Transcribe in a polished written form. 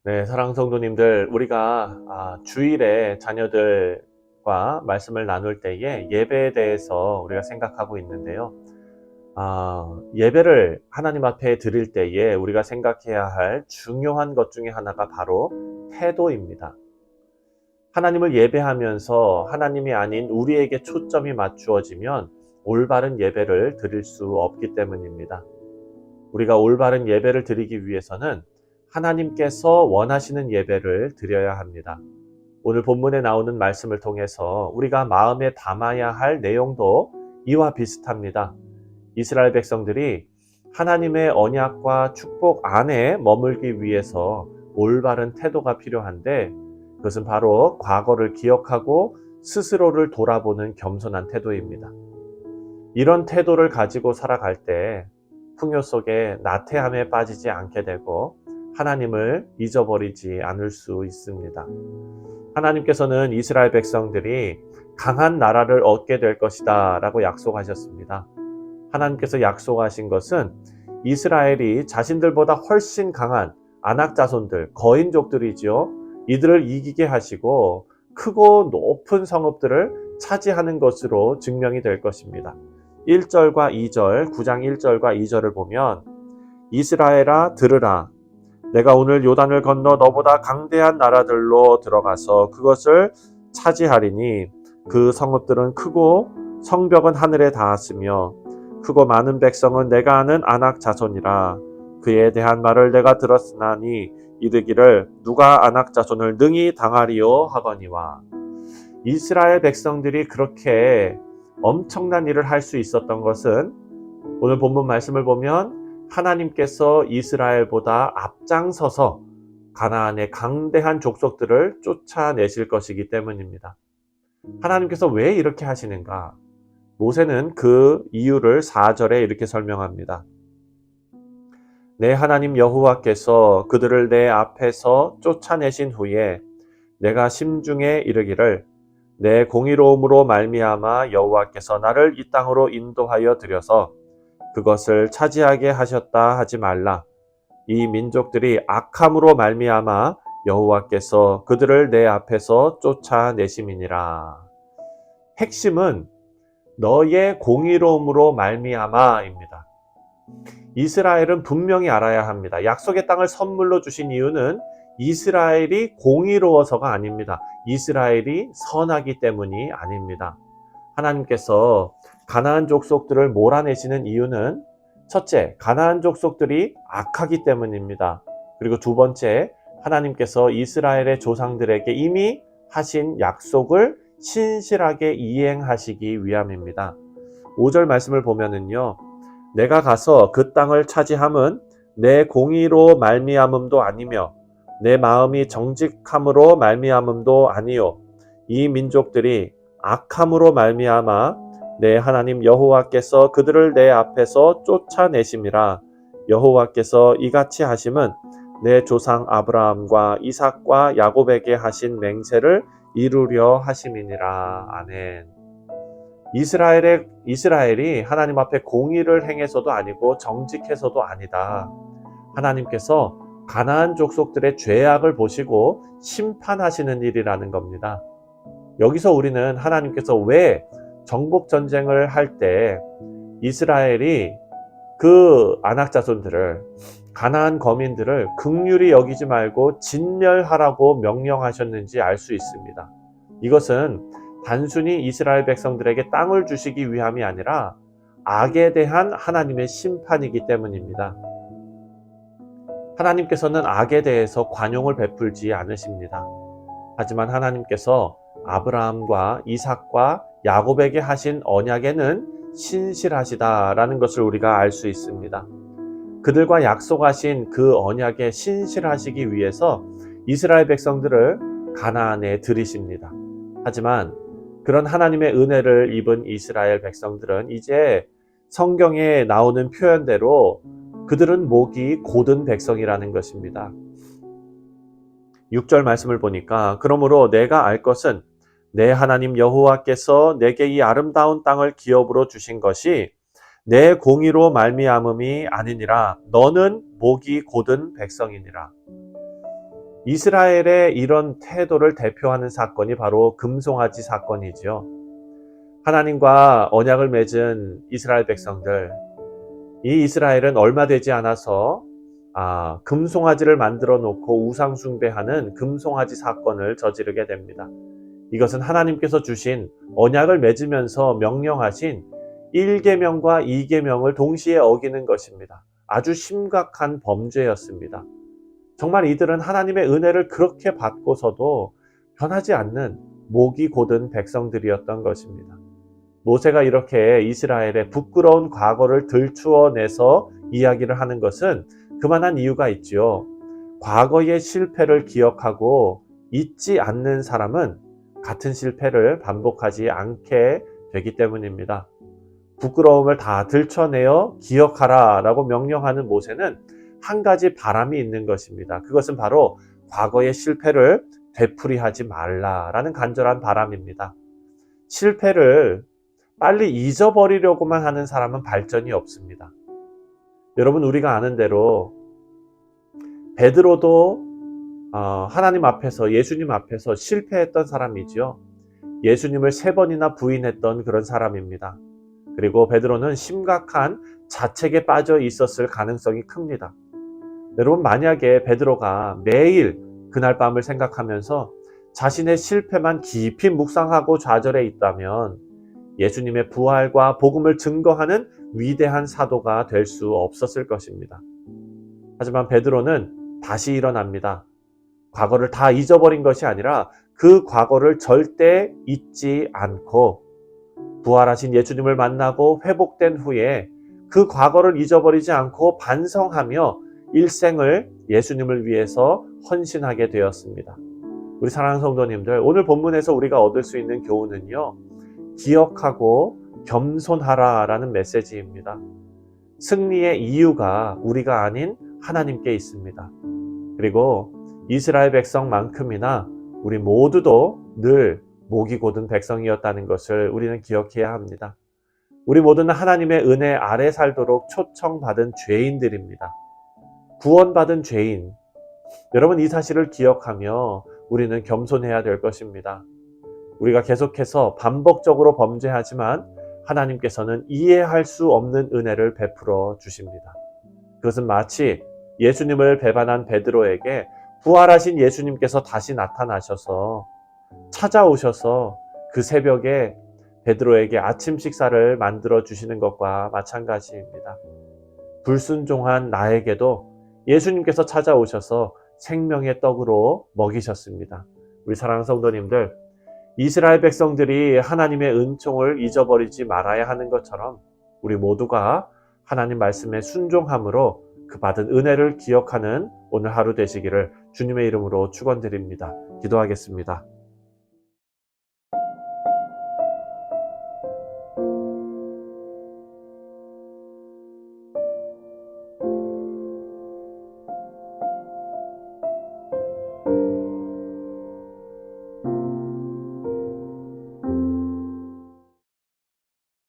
네, 사랑하는 성도님들, 우리가 주일에 자녀들과 말씀을 나눌 때에 예배에 대해서 우리가 생각하고 있는데요. 예배를 하나님 앞에 드릴 때에 우리가 생각해야 할 중요한 것 중에 하나가 바로 태도입니다. 하나님을 예배하면서 하나님이 아닌 우리에게 초점이 맞추어지면 올바른 예배를 드릴 수 없기 때문입니다. 우리가 올바른 예배를 드리기 위해서는 하나님께서 원하시는 예배를 드려야 합니다. 오늘 본문에 나오는 말씀을 통해서 우리가 마음에 담아야 할 내용도 이와 비슷합니다. 이스라엘 백성들이 하나님의 언약과 축복 안에 머물기 위해서 올바른 태도가 필요한데, 그것은 바로 과거를 기억하고 스스로를 돌아보는 겸손한 태도입니다. 이런 태도를 가지고 살아갈 때 풍요 속에 나태함에 빠지지 않게 되고 하나님을 잊어버리지 않을 수 있습니다. 하나님께서는 이스라엘 백성들이 강한 나라를 얻게 될 것이다 라고 약속하셨습니다. 하나님께서 약속하신 것은 이스라엘이 자신들보다 훨씬 강한 아낙 자손들, 거인족들이지요. 이들을 이기게 하시고 크고 높은 성읍들을 차지하는 것으로 증명이 될 것입니다. 1절과 2절, 9장 1절과 2절을 보면 이스라엘아 들으라. 내가 오늘 요단을 건너 너보다 강대한 나라들로 들어가서 그것을 차지하리니 그 성읍들은 크고 성벽은 하늘에 닿았으며 크고 많은 백성은 내가 아는 아낙 자손이라. 그에 대한 말을 내가 들었으나니 이르기를 누가 아낙 자손을 능히 당하리요 하거니와. 이스라엘 백성들이 그렇게 엄청난 일을 할 수 있었던 것은 오늘 본문 말씀을 보면 하나님께서 이스라엘보다 앞장서서 가나안의 강대한 족속들을 쫓아내실 것이기 때문입니다. 하나님께서 왜 이렇게 하시는가? 모세는 그 이유를 4절에 이렇게 설명합니다. 내 하나님 여호와께서 그들을 내 앞에서 쫓아내신 후에 내가 심중에 이르기를 내 공의로움으로 말미암아 여호와께서 나를 이 땅으로 인도하여 들여서 그것을 차지하게 하셨다 하지 말라. 이 민족들이 악함으로 말미암아 여호와께서 그들을 내 앞에서 쫓아내심이니라. 핵심은 너의 공의로움으로 말미암아입니다. 이스라엘은 분명히 알아야 합니다. 약속의 땅을 선물로 주신 이유는 이스라엘이 공의로워서가 아닙니다. 이스라엘이 선하기 때문이 아닙니다. 하나님께서 가나안 족속들을 몰아내시는 이유는 첫째, 가나안 족속들이 악하기 때문입니다. 그리고 두 번째, 하나님께서 이스라엘의 조상들에게 이미 하신 약속을 신실하게 이행하시기 위함입니다. 5절 말씀을 보면은요, 내가 가서 그 땅을 차지함은 내 공의로 말미암음도 아니며 내 마음이 정직함으로 말미암음도 아니요 이 민족들이 악함으로 말미암아 내 하나님 여호와께서 그들을 내 앞에서 쫓아내심이라. 여호와께서 이같이 하심은 내 조상 아브라함과 이삭과 야곱에게 하신 맹세를 이루려 하심이니라. 아멘. 이스라엘이 하나님 앞에 공의를 행해서도 아니고 정직해서도 아니다. 하나님께서 가나안 족속들의 죄악을 보시고 심판하시는 일이라는 겁니다. 여기서 우리는 하나님께서 왜 정복 전쟁을 할 때 이스라엘이 그 아낙 자손들을, 가나안 거민들을 긍휼히 여기지 말고 진멸하라고 명령하셨는지 알 수 있습니다. 이것은 단순히 이스라엘 백성들에게 땅을 주시기 위함이 아니라 악에 대한 하나님의 심판이기 때문입니다. 하나님께서는 악에 대해서 관용을 베풀지 않으십니다. 하지만 하나님께서 아브라함과 이삭과 야곱에게 하신 언약에는 신실하시다라는 것을 우리가 알 수 있습니다. 그들과 약속하신 그 언약에 신실하시기 위해서 이스라엘 백성들을 가나안에 들이십니다. 하지만 그런 하나님의 은혜를 입은 이스라엘 백성들은 이제 성경에 나오는 표현대로 그들은 목이 곧은 백성이라는 것입니다. 6절 말씀을 보니까 그러므로 내가 알 것은 내 하나님 여호와께서 내게 이 아름다운 땅을 기업으로 주신 것이 내 공의로 말미암음이 아니니라. 너는 목이 곧은 백성이니라. 이스라엘의 이런 태도를 대표하는 사건이 바로 금송아지 사건이지요. 하나님과 언약을 맺은 이스라엘 백성들, 이 이스라엘은 얼마 되지 않아서 금송아지를 만들어 놓고 우상 숭배하는 금송아지 사건을 저지르게 됩니다. 이것은 하나님께서 주신 언약을 맺으면서 명령하신 1계명과 2계명을 동시에 어기는 것입니다. 아주 심각한 범죄였습니다. 정말 이들은 하나님의 은혜를 그렇게 받고서도 변하지 않는 목이 곧은 백성들이었던 것입니다. 모세가 이렇게 이스라엘의 부끄러운 과거를 들추어내서 이야기를 하는 것은 그만한 이유가 있지요. 과거의 실패를 기억하고 잊지 않는 사람은 같은 실패를 반복하지 않게 되기 때문입니다. 부끄러움을 다 들춰내어 기억하라 라고 명령하는 모세는 한 가지 바람이 있는 것입니다. 그것은 바로 과거의 실패를 되풀이하지 말라라는 간절한 바람입니다. 실패를 빨리 잊어버리려고만 하는 사람은 발전이 없습니다. 여러분, 우리가 아는 대로 베드로도 하나님 앞에서, 예수님 앞에서 실패했던 사람이지요. 예수님을 3번이나 부인했던 그런 사람입니다. 그리고 베드로는 심각한 자책에 빠져 있었을 가능성이 큽니다. 여러분, 만약에 베드로가 매일 그날 밤을 생각하면서 자신의 실패만 깊이 묵상하고 좌절해 있다면 예수님의 부활과 복음을 증거하는 위대한 사도가 될 수 없었을 것입니다. 하지만 베드로는 다시 일어납니다. 과거를 다 잊어버린 것이 아니라 그 과거를 절대 잊지 않고 부활하신 예수님을 만나고 회복된 후에 그 과거를 잊어버리지 않고 반성하며 일생을 예수님을 위해서 헌신하게 되었습니다. 우리 사랑하는 성도님들, 오늘 본문에서 우리가 얻을 수 있는 교훈은요, 기억하고 겸손하라 라는 메시지입니다. 승리의 이유가 우리가 아닌 하나님께 있습니다. 그리고 이스라엘 백성만큼이나 우리 모두도 늘 목이 곧은 백성이었다는 것을 우리는 기억해야 합니다. 우리 모두는 하나님의 은혜 아래 살도록 초청받은 죄인들입니다. 구원받은 죄인. 여러분, 이 사실을 기억하며 우리는 겸손해야 될 것입니다. 우리가 계속해서 반복적으로 범죄하지만 하나님께서는 이해할 수 없는 은혜를 베풀어 주십니다. 그것은 마치 예수님을 배반한 베드로에게 부활하신 예수님께서 다시 나타나셔서 찾아오셔서 그 새벽에 베드로에게 아침 식사를 만들어 주시는 것과 마찬가지입니다. 불순종한 나에게도 예수님께서 찾아오셔서 생명의 떡으로 먹이셨습니다. 우리 사랑하는 성도님들, 이스라엘 백성들이 하나님의 은총을 잊어버리지 말아야 하는 것처럼 우리 모두가 하나님 말씀에 순종함으로 그 받은 은혜를 기억하는 오늘 하루 되시기를 주님의 이름으로 축원드립니다. 기도하겠습니다.